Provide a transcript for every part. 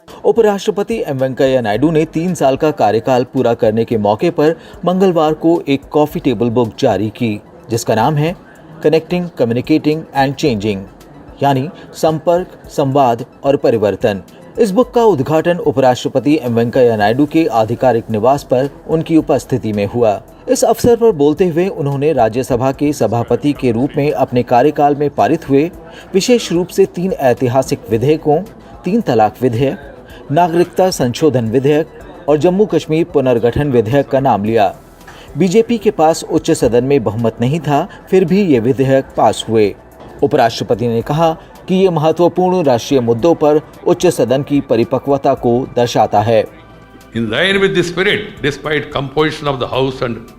उपराष्ट्रपति एम वेंकैया नायडू ने 3 साल का कार्यकाल पूरा करने के मौके पर मंगलवार को एक कॉफी टेबल बुक जारी की, जिसका नाम है कनेक्टिंग, कम्युनिकेटिंग एंड चेंजिंग, यानी संपर्क, संवाद और परिवर्तन। इस बुक का उद्घाटन उपराष्ट्रपति एम वेंकैया नायडू के आधिकारिक निवास पर उनकी उपस्थिति में हुआ। इस अवसर पर बोलते हुए उन्होंने राज्यसभा के सभापति के रूप में अपने कार्यकाल में पारित हुए विशेष रूप से 3 ऐतिहासिक विधेयकों, 3 तलाक विधेयक, नागरिकता संशोधन विधेयक और जम्मू कश्मीर पुनर्गठन विधेयक का नाम लिया। बीजेपी के पास उच्च सदन में बहुमत नहीं था, फिर भी ये विधेयक पास हुए। उपराष्ट्रपति ने कहा कि ये महत्वपूर्ण राष्ट्रीय मुद्दों पर उच्च सदन की परिपक्वता को दर्शाता है। In line with this spirit, despite composition of the House and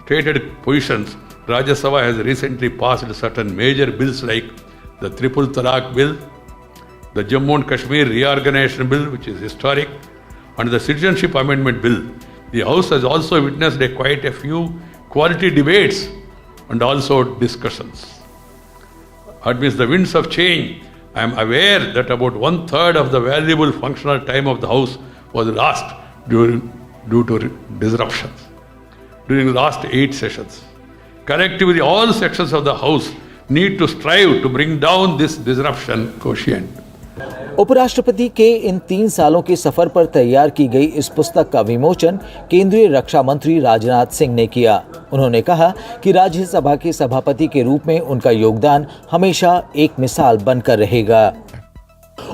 stated positions, Rajya Sabha has recently passed certain major bills like the Triple Talaq Bill, the Jammu and Kashmir Reorganization Bill, which is historic, and the Citizenship Amendment Bill. The House has also witnessed quite a few quality debates and also discussions. Amidst the winds of change, I am aware that about 1/3 of the valuable functional time of the House was lost due to disruptions during the last 8 sessions. Collectively, all sections of the House need to strive to bring down this disruption quotient. उपराष्ट्रपति के इन 3 सालों के सफर पर तैयार की गई इस पुस्तक का विमोचन केंद्रीय रक्षा मंत्री राजनाथ सिंह ने किया। उन्होंने कहा कि राज्यसभा के सभापति के रूप में उनका योगदान हमेशा एक मिसाल बनकर रहेगा।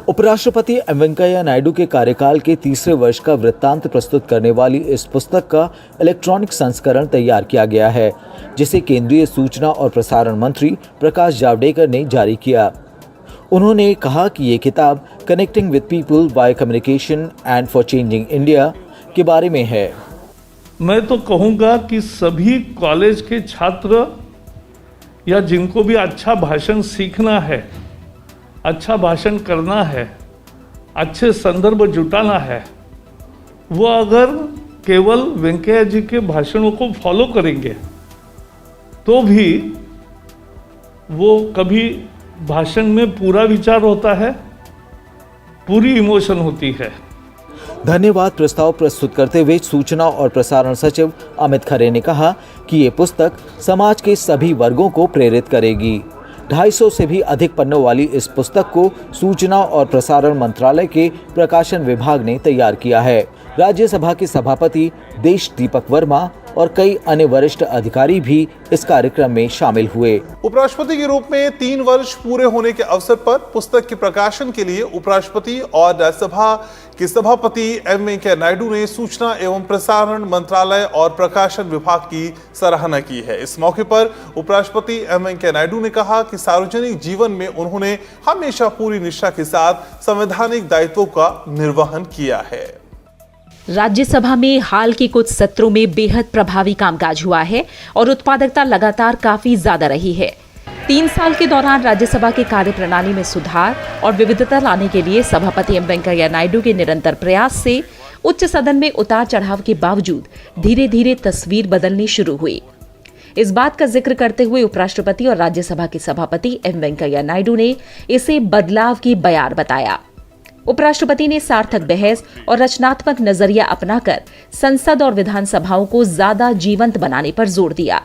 उपराष्ट्रपति एम वेंकैया नायडू के कार्यकाल के 3रे वर्ष का वृत्तांत प्रस्तुत करने वाली इस पुस्तक का इलेक्ट्रॉनिक संस्करण तैयार किया गया है, जिसे केंद्रीय सूचना और प्रसारण मंत्री प्रकाश जावड़ेकर ने जारी किया। उन्होंने कहा कि ये किताब connecting with people by communication and for changing India के बारे में है। मैं तो कहूँगा कि सभी कॉलेज के छात्र या जिनको भी अच्छा भाषण सीखना है, अच्छा भाषण करना है, अच्छे संदर्भ जुटाना है, वो अगर केवल वेंकैया जी के भाषणों को फॉलो करेंगे तो भी वो कभी भाषण में पूरा विचार होता है, पूरी इमोशन होती है। धन्यवाद प्रस्ताव प्रस्तुत करते हुए सूचना और प्रसारण सचिव अमित खरे ने कहा कि ये पुस्तक समाज के सभी वर्गों को प्रेरित करेगी। 250 से भी अधिक पन्नों वाली इस पुस्तक को सूचना और प्रसारण मंत्रालय के प्रकाशन विभाग ने तैयार किया है। राज्यसभा के सभापति देश दीपक वर्मा और कई अन्य वरिष्ठ अधिकारी भी इस कार्यक्रम में शामिल हुए। उपराष्ट्रपति के रूप में 3 वर्ष पूरे होने के अवसर पर पुस्तक के प्रकाशन के लिए उपराष्ट्रपति और राज्यसभा के सभापति एम वेंकैया नायडू ने सूचना एवं प्रसारण मंत्रालय और प्रकाशन विभाग की सराहना की है। इस मौके पर उपराष्ट्रपति एम वेंकैया नायडू ने कहा कि सार्वजनिक जीवन में उन्होंने हमेशा पूरी निष्ठा के साथ संवैधानिक दायित्वों का निर्वहन किया है। राज्यसभा में हाल के कुछ सत्रों में बेहद प्रभावी कामकाज हुआ है और उत्पादकता लगातार काफी ज्यादा रही है। 3 साल के दौरान राज्यसभा के कार्यप्रणाली में सुधार और विविधता लाने के लिए सभापति एम वेंकैया नायडू के निरंतर प्रयास से उच्च सदन में उतार चढ़ाव के बावजूद धीरे धीरे तस्वीर बदलनी शुरू हुई। इस बात का जिक्र करते हुए उपराष्ट्रपति और राज्यसभा के सभापति एम वेंकैया नायडू ने इसे बदलाव की बयार बताया। उपराष्ट्रपति ने सार्थक बहस और रचनात्मक नजरिया अपनाकर संसद और विधानसभाओं को ज्यादा जीवंत बनाने पर जोर दिया।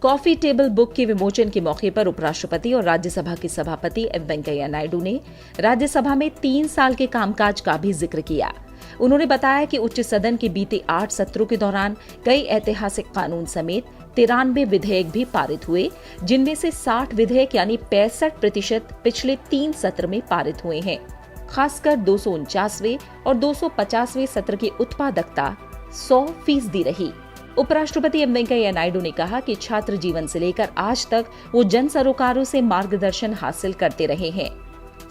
कॉफी टेबल बुक के विमोचन के मौके पर उपराष्ट्रपति और राज्यसभा के सभापति एम वेंकैया नायडू ने राज्यसभा में 3 साल के कामकाज का भी जिक्र किया। उन्होंने बताया कि उच्च सदन के बीते 8 सत्रों के दौरान कई ऐतिहासिक कानून समेत 93 विधेयक भी पारित हुए, जिनमें से 60 विधेयक यानी 65% पिछले 3 सत्र में पारित हुए हैं। खासकर 249वें और 250वें सत्र की उत्पादकता 100% रही। उपराष्ट्रपति एम वेंकैया नायडू ने कहा कि छात्र जीवन से लेकर आज तक वो जन सरोकारों से मार्गदर्शन हासिल करते रहे हैं।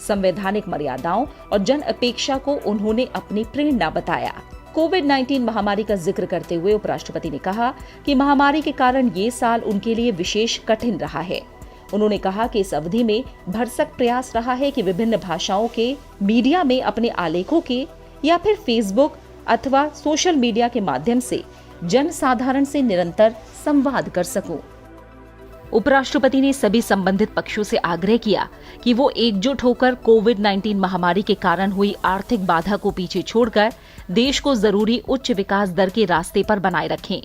संवैधानिक मर्यादाओं और जन अपेक्षा को उन्होंने अपनी प्रेरणा बताया। कोविड-19 महामारी का जिक्र करते हुए उपराष्ट्रपति ने कहा कि महामारी के कारण ये साल उनके लिए विशेष कठिन रहा है। उन्होंने कहा कि इस अवधि में भरसक प्रयास रहा है कि विभिन्न भाषाओं के मीडिया में अपने आलेखों के या फिर फेसबुक अथवा सोशल मीडिया के माध्यम से जन साधारण से निरंतर संवाद कर सकूं। उपराष्ट्रपति ने सभी संबंधित पक्षों से आग्रह किया कि वो एकजुट होकर कोविड-19 महामारी के कारण हुई आर्थिक बाधा को पीछे छोड़कर देश को जरूरी उच्च विकास दर के रास्ते पर बनाए रखें।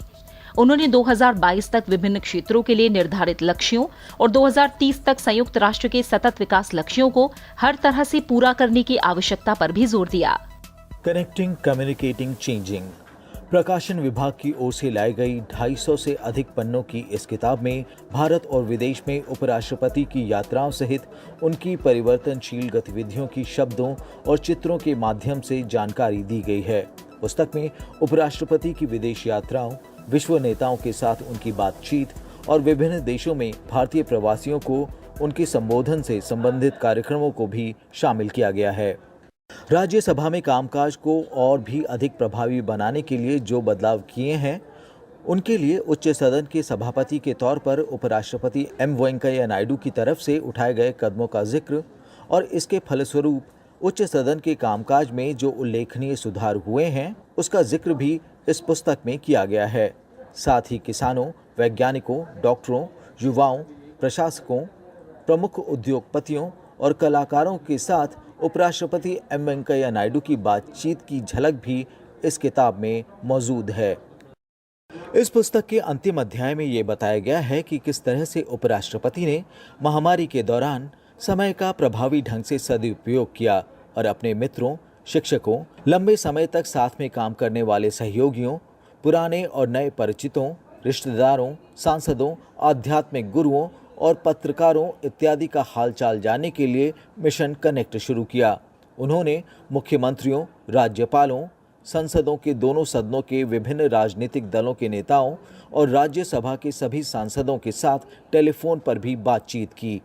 उन्होंने 2022 तक विभिन्न क्षेत्रों के लिए निर्धारित लक्ष्यों और 2030 तक संयुक्त राष्ट्र के सतत विकास लक्ष्यों को हर तरह से पूरा करने की आवश्यकता पर भी जोर दिया। Connecting, communicating, changing. प्रकाशन विभाग की ओर से लाई गई 250 से अधिक पन्नों की इस किताब में भारत और विदेश में उपराष्ट्रपति की यात्राओं सहित उनकी परिवर्तनशील गतिविधियों की शब्दों और चित्रों के माध्यम से जानकारी दी गई है। पुस्तक में उपराष्ट्रपति की विदेश यात्राओं, विश्व नेताओं के साथ उनकी बातचीत और विभिन्न देशों में भारतीय प्रवासियों को उनके संबोधन से संबंधित कार्यक्रमों को भी शामिल किया गया है। राज्यसभा में कामकाज को और भी अधिक प्रभावी बनाने के लिए जो बदलाव किए हैं, उनके लिए उच्च सदन के सभापति के तौर पर उपराष्ट्रपति एम वेंकैया नायडू की तरफ से उठाए गए कदमों का जिक्र और इसके फलस्वरूप उच्च सदन के कामकाज में जो उल्लेखनीय सुधार हुए हैं, उसका जिक्र भी इस पुस्तक में किया गया है। साथ ही किसानों, वैज्ञानिकों, डॉक्टरों, युवाओं, प्रशासकों, प्रमुख उद्योगपतियों और कलाकारों के साथ उपराष्ट्रपति एम वेंकैया नायडू की बातचीत की झलक भी इस किताब में मौजूद है। इस पुस्तक के अंतिम अध्याय में ये बताया गया है कि किस तरह से उपराष्ट्रपति ने महामारी के दौरान समय का प्रभावी ढंग से सदुपयोग किया और अपने मित्रों, शिक्षकों, लंबे समय तक साथ में काम करने वाले सहयोगियों, पुराने और नए परिचितों, रिश्तेदारों, सांसदों, आध्यात्मिक गुरुओं और पत्रकारों इत्यादि का हालचाल जानने के लिए मिशन कनेक्ट शुरू किया। उन्होंने मुख्यमंत्रियों, राज्यपालों, संसदों के दोनों सदनों के विभिन्न राजनीतिक दलों के नेताओं और राज्यसभा के सभी सांसदों के साथ टेलीफोन पर भी बातचीत की।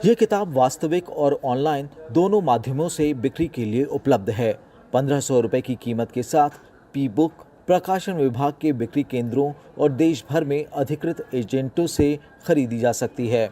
यह किताब वास्तविक और ऑनलाइन दोनों माध्यमों से बिक्री के लिए उपलब्ध है। 1500 रुपए की कीमत के साथ पी बुक प्रकाशन विभाग के बिक्री केंद्रों और देश भर में अधिकृत एजेंटों से खरीदी जा सकती है।